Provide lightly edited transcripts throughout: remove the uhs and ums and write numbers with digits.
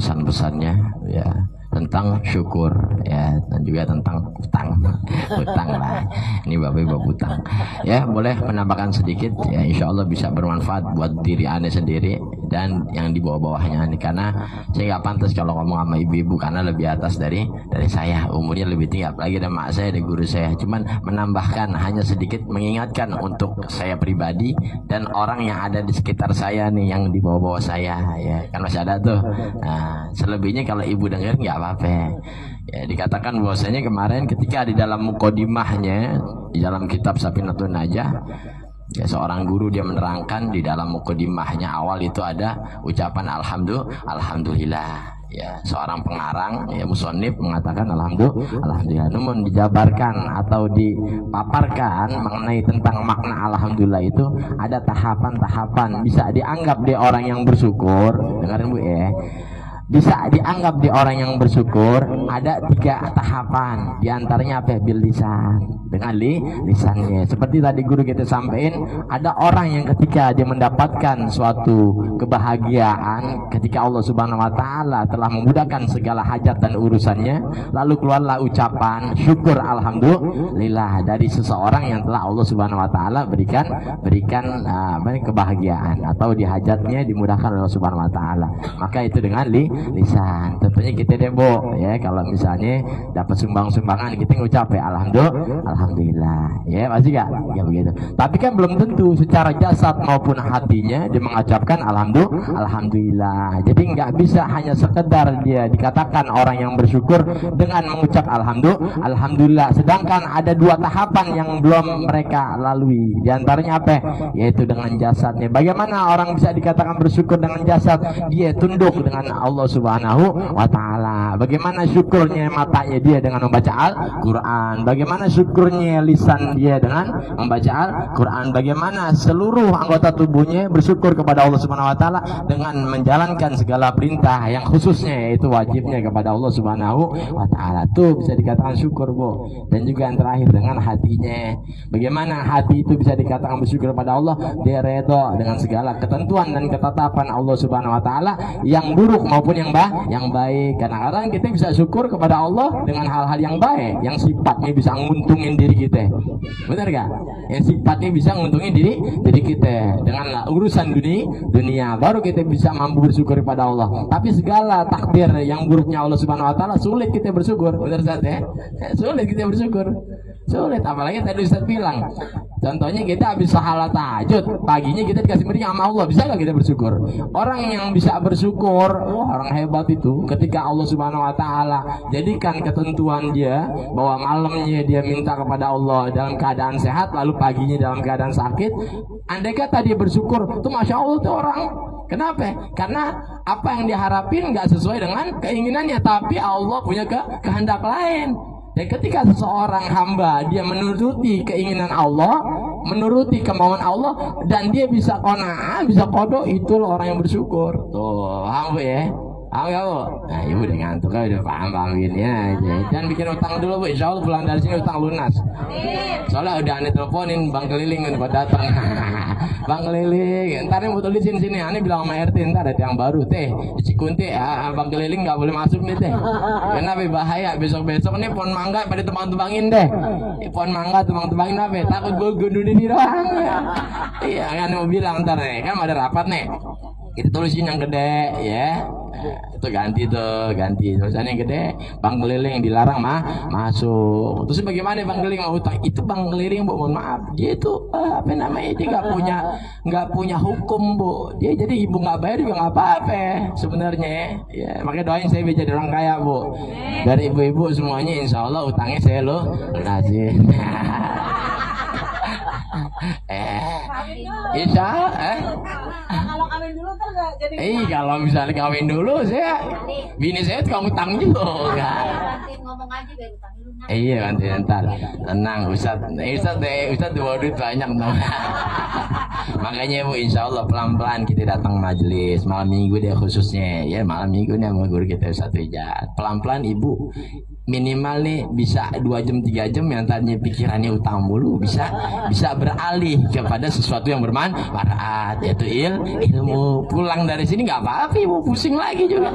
pesan-pesannya ya tentang syukur ya, dan juga tentang utang. Utang lah, ini bapak utang ya. Boleh menambahkan sedikit ya, insya Allah bisa bermanfaat buat diri anda sendiri dan yang di bawah-bawahnya nih, karena saya nggak pantas kalau ngomong sama ibu-ibu karena lebih atas dari saya, umurnya lebih tinggi, apalagi ada mak saya, ada guru saya. Cuman menambahkan hanya sedikit, mengingatkan untuk saya pribadi dan orang yang ada di sekitar saya nih, yang di bawah-bawah saya ya, kan masih ada tuh. Nah, selebihnya kalau ibu dengar nggak apa-apa ya. Dikatakan bahwasanya kemarin ketika di dalam mukodimahnya di dalam kitab Safinatun Najah ya, seorang guru dia menerangkan di dalam mukodimahnya awal itu ada ucapan alhamdulillah ya. Seorang pengarang ya, musonif mengatakan alhamdulillah. Namun dijabarkan atau dipaparkan mengenai tentang makna alhamdulillah itu ada tahapan-tahapan. Bisa dianggap dia orang yang bersyukur, dengarin bu ya, bisa dianggap di orang yang bersyukur ada 3 tahapan. Di antaranya apa? Bil lisan, dengan lisannya. Seperti tadi guru kita sampaikan, ada orang yang ketika dia mendapatkan suatu kebahagiaan ketika Allah Subhanahu wa taala telah memudahkan segala hajat dan urusannya, lalu keluarlah ucapan syukur alhamdulillah dari seseorang yang telah Allah Subhanahu wa taala berikan kebahagiaan atau di hajatnya dimudahkan oleh Allah Subhanahu wa taala. Maka itu dengan lisan. Tentunya kita deh bu ya, kalau misalnya dapat sumbangan kita ngucap ya alhamdulillah ya, pasti gak ya begitu. Tapi kan belum tentu secara jasad maupun hatinya dia mengucapkan alhamdulillah. Jadi nggak bisa hanya sekedar dia dikatakan orang yang bersyukur dengan mengucap alhamdulillah, sedangkan ada 2 tahapan yang belum mereka lalui. Di antaranya apa? Yaitu dengan jasadnya. Bagaimana orang bisa dikatakan bersyukur dengan jasad? Dia tunduk dengan Allah Subhanahu wa taala. Bagaimana syukurnya matanya dia dengan membaca Al-Qur'an? Bagaimana syukurnya lisan dia dengan membaca Al-Qur'an? Bagaimana seluruh anggota tubuhnya bersyukur kepada Allah Subhanahu wa taala dengan menjalankan segala perintah yang khususnya yaitu wajibnya kepada Allah Subhanahu wa taala. Itu bisa dikatakan syukur, Bu. Dan juga yang terakhir dengan hatinya. Bagaimana hati itu bisa dikatakan bersyukur kepada Allah? Dia redha dengan segala ketentuan dan ketetapan Allah Subhanahu wa taala, yang buruk maupun yang baik. Kadang-kadang kita bisa syukur kepada Allah dengan hal-hal yang baik, yang sifatnya bisa nguntungin diri kita. Benar gak? Yang sifatnya bisa nguntungin diri kita dengan urusan dunia, baru kita bisa mampu bersyukur kepada Allah. Tapi segala takdir yang buruknya Allah Subhanahu wa taala sulit kita bersyukur. Benar saja, sulit kita bersyukur. Sulit, apalagi tadi Ustaz bilang. Contohnya kita habis salat tahajud, paginya kita dikasih meriah sama Allah, bisa gak kita bersyukur? Orang yang bisa bersyukur, orang hebat itu. Ketika Allah Subhanahu wa taala jadikan ketentuan dia bahwa malamnya dia minta kepada Allah dalam keadaan sehat, lalu paginya dalam keadaan sakit. Andai kata dia bersyukur, itu masya Allah tuh orang. Kenapa? Karena apa yang diharapin nggak sesuai dengan keinginannya, tapi Allah punya kehendak lain. Dan ketika seseorang hamba dia menuruti keinginan Allah, menuruti kemauan Allah, dan dia bisa qanaah, bisa qadha, itu orang yang bersyukur. Tuh, paham ya? Paham ya Bu? Nah ibu udah ngantuk kan, udah paham-pahamin ya. Jangan bikin utang dulu Bu, insya Allah pulang dari sini utang lunas. Soalnya udah aneh teleponin Bang Keliling udah datang. Bang Keliling, ntar yang butuh di sini, aneh bilang sama RT, ntar ada yang baru teh di Cikunti, Bang Keliling nggak boleh masuk nih teh. Kenapa bahaya? Besok-besok nih pohon mangga pada tebang-tebangin deh. Pohon mangga tebang-tebangin apa? Takut gue gunduh diri doang. Iya kan mau bilang ntar nih, kan ada rapat nih. Kita tulisin yang gede ya. Itu ganti tulisannya yang gede. Bang Keliling dilarang masuk. Terus bagaimana Bang Keliling mau utang? Itu Bang Keliling Bu, mohon maaf, dia itu apa namanya, dia nggak punya hukum Bu. Dia jadi ibu nggak bayar juga nggak apa-apa sebenarnya ya. Makanya doain saya bisa jadi orang kaya Bu. Dari ibu-ibu semuanya insya Allah utangnya saya lunasin. Insya kalau kawin dulu kan nggak jadi. Kalau misalnya kawin dulu saya, bini saya tukang utang juga. Ngomong aja biar utang dulu. Iya nanti ntar tenang Ustaz bawa duit banyak dong. Makanya Bu, insya Allah pelan-pelan kita datang majelis malam minggu deh khususnya ya, malam minggu nih sama guru kita Ustaz Wijat. Pelan-pelan Ibu minimal nih bisa 2 jam 3 jam yang tadinya pikirannya utang mulu bisa beralih kepada sesuatu yang bermanfaat, yaitu ilmu. Pulang dari sini nggak apa-apa, ibu pusing lagi juga.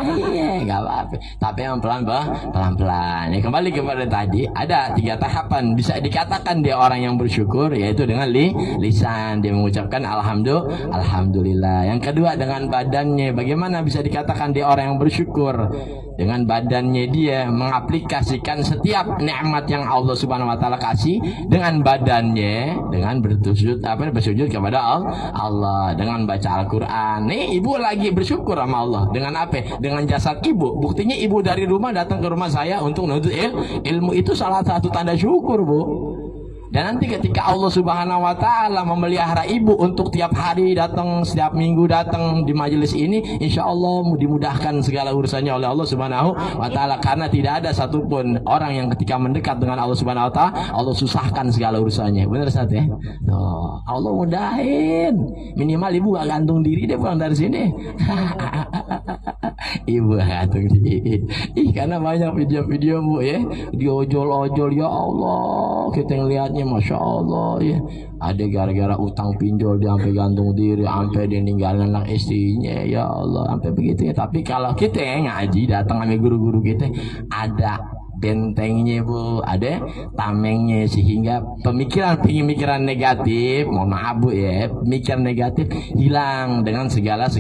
Iya, nggak apa-apa. Tapi yang pelan-pelan. Ya, kembali kepada tadi, ada 3 tahapan bisa dikatakan dia orang yang bersyukur, yaitu dengan lisan, dia mengucapkan alhamdulillah. Yang kedua dengan badannya, bagaimana bisa dikatakan dia orang yang bersyukur? Dengan badannya dia mengaplikasikan setiap nikmat yang Allah Subhanahu wa taala kasih dengan badannya, dengan bersujud kepada Allah, dengan baca Al-Qur'an. Nih ibu lagi bersyukur sama Allah dengan apa? Dengan jasad ibu. Buktinya ibu dari rumah datang ke rumah saya untuk menuntut ilmu, itu salah satu tanda syukur, Bu. Dan nanti ketika Allah Subhanahu wa taala memelihara ibu untuk tiap hari datang, setiap minggu datang di majelis ini, insya Allah dimudahkan segala urusannya oleh Allah Subhanahu wa taala, karena tidak ada satupun orang yang ketika mendekat dengan Allah Subhanahu wa taala Allah susahkan segala urusannya. Benar Ustaz ya? Oh, Allah mudahin. Minimal ibu gak gantung diri deh pulang dari sini. Ibu gantung diri. Karena banyak video-video Bu ya, diojol-ojol, ya Allah, kita ngelihatnya Masya Allah ya. Ada gara-gara utang pinjol dia sampai gantung diri, sampai dia ninggalin anak istrinya, ya Allah, sampai begitu ya. Tapi kalau kita ngaji datang sama guru-guru kita, ada bentengnya Bu, ada tamengnya, sehingga pemikiran negatif, mohon maaf Bu ya, pemikiran negatif hilang dengan segala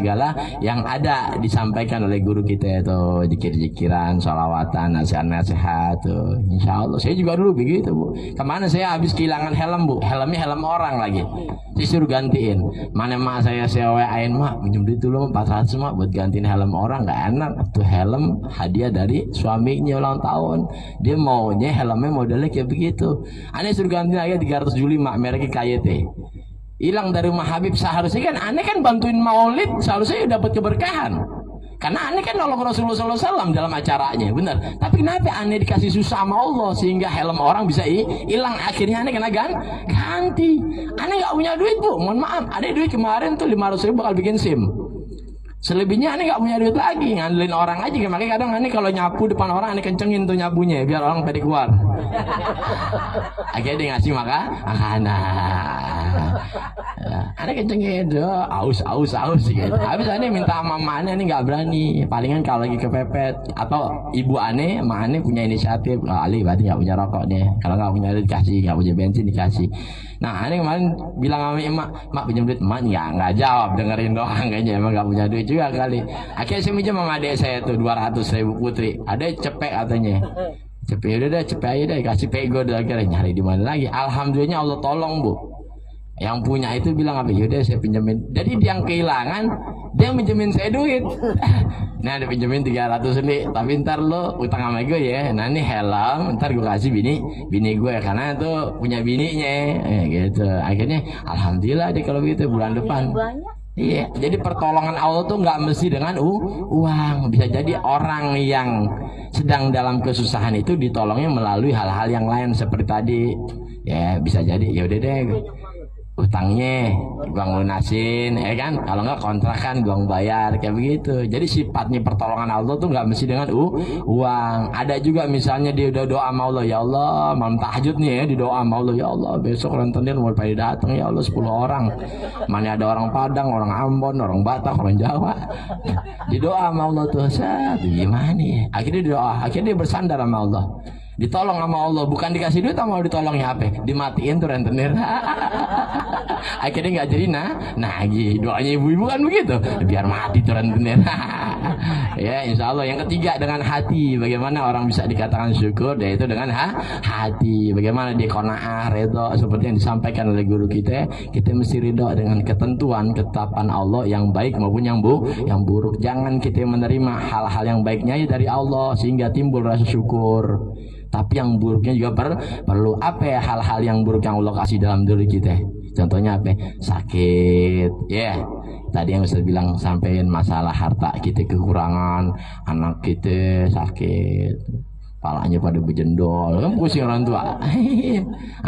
yang ada disampaikan oleh guru kita itu, zikir-zikiran, sholawatan, nasihat-nasihat tuh. Insya Allah saya juga dulu begitu Bu. Kemana saya habis kehilangan helm Bu, helmnya helm orang lagi, disuruh gantiin. Mana mak saya WA-in, mak pinjam duit dulu 400 mak buat gantiin helm orang, nggak enak tuh, helm hadiah dari suaminya ulang tahun. Dia maunya helmnya modelnya kayak begitu. Aneh suruh ganti aja 375 mereknya KYT. Hilang dari rumah Habib, seharusnya kan aneh kan bantuin maulid, seharusnya dapat keberkahan. Karena aneh kan nolong Rasulullah SAW dalam acaranya, benar. Tapi kenapa aneh dikasih susah sama Allah sehingga helm orang bisa hilang? Akhirnya aneh kena ganti. Aneh nggak punya duit Bu, mohon maaf. Ada duit kemarin tuh 500.000 bakal bikin SIM. Selebihnya aneh gak punya duit lagi, ngandelin orang aja. Makanya kadang aneh kalau nyapu depan orang aneh kencengin tuh nyapunya biar orang pada keluar. Akhirnya dia ngasih makanan. Aneh kencengin tuh, aus gitu. Habis aneh minta mama aneh gak berani. Palingan kalau lagi kepepet atau ibu aneh, emak aneh punya inisiatif. Ali berarti gak punya rokok deh. Kalau gak punya duit dikasih, gak punya bensin dikasih. Nah aneh kemarin bilang sama emak, mak pinjam duit. Emak nggak jawab, dengerin doang kayaknya, emang gak punya duit juga kali. Akhirnya saya minjem sama adik saya tuh 200.000 putri. Ada cepek katanya. Cepek udah deh, cepek aja deh, kasih pego deh. Akhirnya nyari di mana lagi. Alhamdulillah Allah tolong Bu. Yang punya itu bilang apa? Yaudah saya pinjemin. Jadi yang kehilangan dia minjemin saya duit. Nah ada pinjemin 300 nih. Tapi ntar lo utang sama gue ya. Nah ini helm, ntar gue kasih bini gue ya, karena itu punya bininya. Gitu. Akhirnya alhamdulillah deh kalau begitu bulan depan. Iya, jadi pertolongan Allah tuh nggak mesti dengan uang. Bisa jadi orang yang sedang dalam kesusahan itu ditolongnya melalui hal-hal yang lain seperti tadi. Ya bisa jadi, ya udah deh, utangnya gua lunasin, ya kan? Kalau nggak kontrakan gua bayar, kayak begitu. Jadi sifatnya pertolongan Allah tuh nggak mesti dengan uang. Ada juga misalnya dia udah doa sama Allah, ya Allah, malam tahajud nih ya, di doa sama Allah, ya Allah, besok rentenir mau pada datang, ya Allah 10 orang. Mana ada orang Padang, orang Ambon, orang Batak, orang Jawa. Di doa sama Allah tuh, gimana ya? Akhirnya dia bersandar sama Allah. Ditolong sama Allah, bukan dikasih duit sama ditolongnya apa? Dimatiin tuh rentenir. Akhirnya nggak jadi nagih. Doanya ibu-ibu kan begitu, biar mati tuh rentenir. Ya insya Allah. Yang ketiga dengan hati. Bagaimana orang bisa dikatakan syukur? Yaitu dengan hati. Bagaimana dia qanaah, ridho, seperti yang disampaikan oleh guru kita. Kita mesti ridho dengan ketentuan, ketetapan Allah yang baik maupun yang buruk. Jangan kita menerima hal-hal yang baiknya dari Allah sehingga timbul rasa syukur. Tapi yang buruknya juga perlu apa ya, hal-hal yang buruk yang Allah kasih dalam diri kita. Contohnya apa? Sakit, ya. Tadi yang saya bilang sampein masalah harta kita kekurangan, anak kita sakit, palanya pada bejendol, kan pusing orang tua.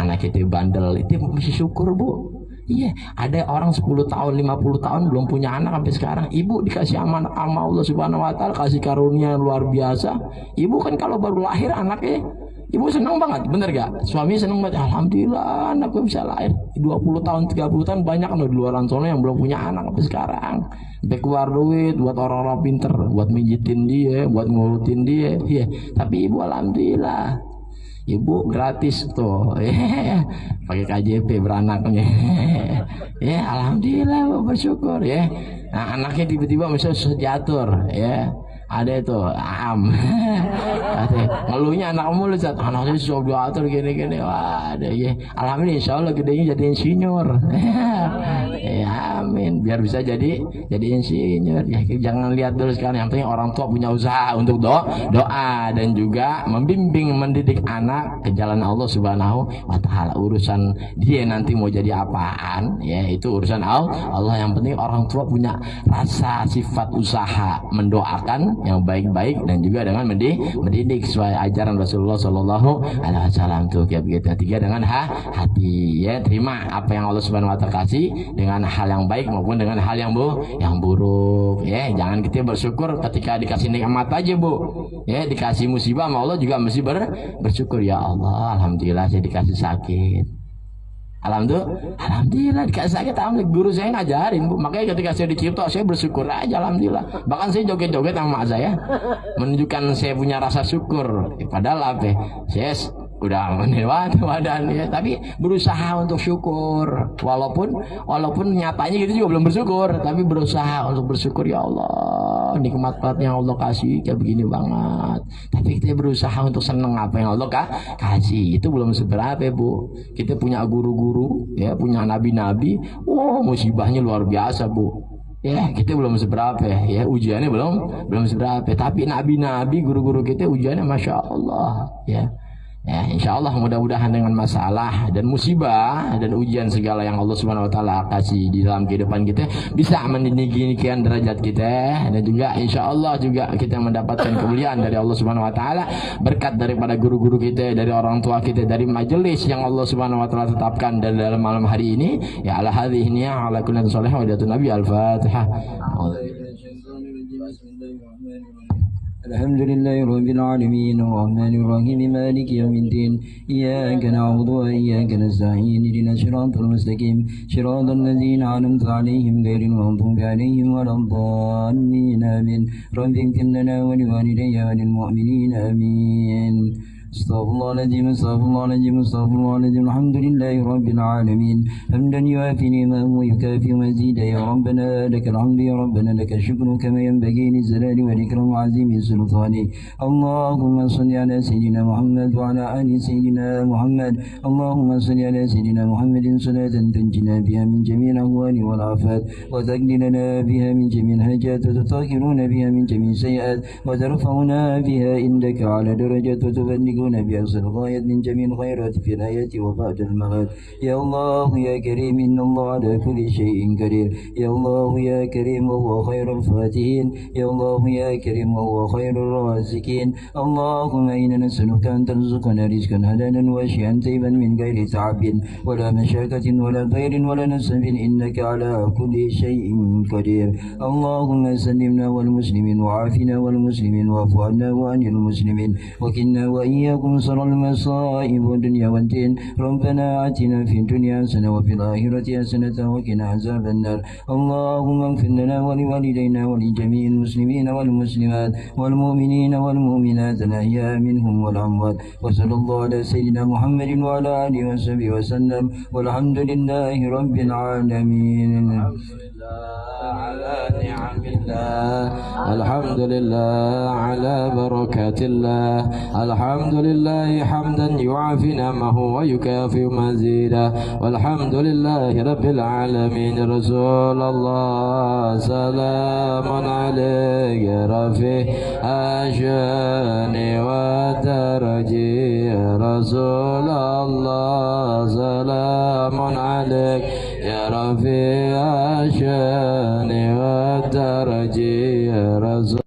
Anak kita bandel, itu mesti syukur Bu. Iya, ada orang 10 tahun, 50 tahun belum punya anak sampai sekarang. Ibu dikasih amanah sama Allah Subhanahu wa taala, kasih karunia luar biasa. Ibu kan kalau baru lahir anaknya Ibu senang banget, bener gak? Suami senang banget, alhamdulillah anakku bisa lahir 20 tahun, 30 tahun banyak loh di luar sana yang belum punya anak sampai sekarang. Sampai keluar duit buat orang-orang pinter, buat mijitin dia, buat ngurutin dia. Iya. Tapi ibu alhamdulillah, ibu gratis tuh, pakai KJP beranaknya. Ya alhamdulillah, ibu bersyukur ya. Nah anaknya tiba-tiba misalnya diatur ya. Ada itu am ngeluhnya anak mulu Zat, anaknya sudah diatur gini-gini. Wah ada ya, alhamdulillah insya Allah gedenya jadi insinyur. Ya amin, biar bisa jadi insinyur ya. Jangan lihat dulu sekarang, yang penting orang tua punya usaha untuk doa dan juga membimbing mendidik anak ke jalan Allah Subhanahu wa Ta'ala. Urusan dia nanti mau jadi apaan ya, itu urusan Allah. Yang penting orang tua punya rasa sifat usaha mendoakan yang baik-baik dan juga dengan mendidik sesuai ajaran Rasulullah Sallallahu Alaihi Wasallam tuh kayak begitu. Tiga dengan hati ya, terima apa yang Allah Subhanahu Wa Taala kasih dengan hal yang baik maupun dengan hal yang buruk ya. Jangan kita bersyukur ketika dikasih nikmat aja bu ya, dikasih musibah sama Allah juga mesti bersyukur ya Allah, alhamdulillah saya dikasih sakit. Alhamdulillah dikasih sakit, alhamdulillah guru saya ngajarin bu, makanya ketika saya dicipta saya bersyukur aja alhamdulillah. Bahkan saya joget-joget sama mak saya menunjukkan saya punya rasa syukur. Padahal apa saya udah menewat badan ya, tapi berusaha untuk syukur walaupun nyatanya gitu juga belum bersyukur, tapi berusaha untuk bersyukur. Ya Allah, nikmat yang Allah kasih kayak begini banget, tapi kita berusaha untuk seneng apa yang Allah kasih. Itu belum seberapa bu. Kita punya guru-guru ya, punya nabi-nabi, musibahnya luar biasa bu ya. Kita belum seberapa ya, ujiannya belum seberapa, tapi nabi-nabi guru-guru kita ujiannya masya Allah ya. Ya, insya Allah mudah-mudahan dengan masalah dan musibah dan ujian segala yang Allah Subhanahu Wa Taala kasih di dalam kehidupan kita bisa meninggikan derajat kita, dan juga insya Allah juga kita mendapatkan kemuliaan dari Allah Subhanahu Wa Taala berkat daripada guru-guru kita, dari orang tua kita, dari majelis yang Allah Subhanahu Wa Taala tetapkan dalam malam hari ini. Ya ala hadhihi ya ala kulli sholih wa Nabi al-Fatihah. الحمد لله رب العالمين الرحمن الرحيم مالك يوم الدين إياك نعبد وإياك نستعين اهدنا الصراط المستقيم صراط الذين أنعمت عليهم غير المغضوب عليهم ولا الضالين آمين رب اغفر لنا ولوالدي وللمؤمنين آمين استغفر الله العظيم استغفر الله العظيم استغفر الله العظيم الحمد لله رب العالمين حمدا يوافي نعمه ويكافئ مزيدا يا ربنا لك الحمد يا ربنا لك الشكر كما ينبغي للجلال والإكرام وعظيم سلطانك. اللهم صل على سيدنا محمد وعلى آل سيدنا محمد. اللهم صل على سيدنا محمد صلاة تنجينا بها من جميع الأهوال والآفات وتقللنا بها من جميع الحاجات وتطهرون بها من جميع السيئات وترفعنا بها عندك على درجات وتبلغ بأقصى الغاية من جميع الخيرات في الحياة وبعد الممات. يا الله يا كريم إن الله على كل شيء قدير. يا الله يا كريم وهو خير الفاتحين. يا الله يا كريم وهو خير الرازقين. اللهم إنا نسألك أن ترزقنا رزقا حلالا واشيا طيبا من غير تعب ولا مشاكة ولا ضير ولا نسب إنك على كل شيء قدير. اللهم سلمنا والمسلمين وعافنا والمسلمين واعف عنا وعن المسلمين وكنا وإياكم شر المصائب والدنيا والدين. ربنا آتنا في الدنيا حسنة وفي الآخرة حسنة وقنا عذاب النار. اللهم اغفر لنا ولوالدينا ولجميع المسلمين والمسلمات والمؤمنين والمؤمنات الأحياء منهم والأموات. وصلى الله على سيدنا محمد وعلى آله وصحبه وسلم والحمد لله رب العالمين. على نعم الله الحمد لله على بركات الله الحمد لله حمدا يعافي نعمه ويكافئ مزيدا والحمد لله رب العالمين. رسول الله سلام عليك رفيع الشان والدرجة. رسول الله سلام عليك يا رفيع الشان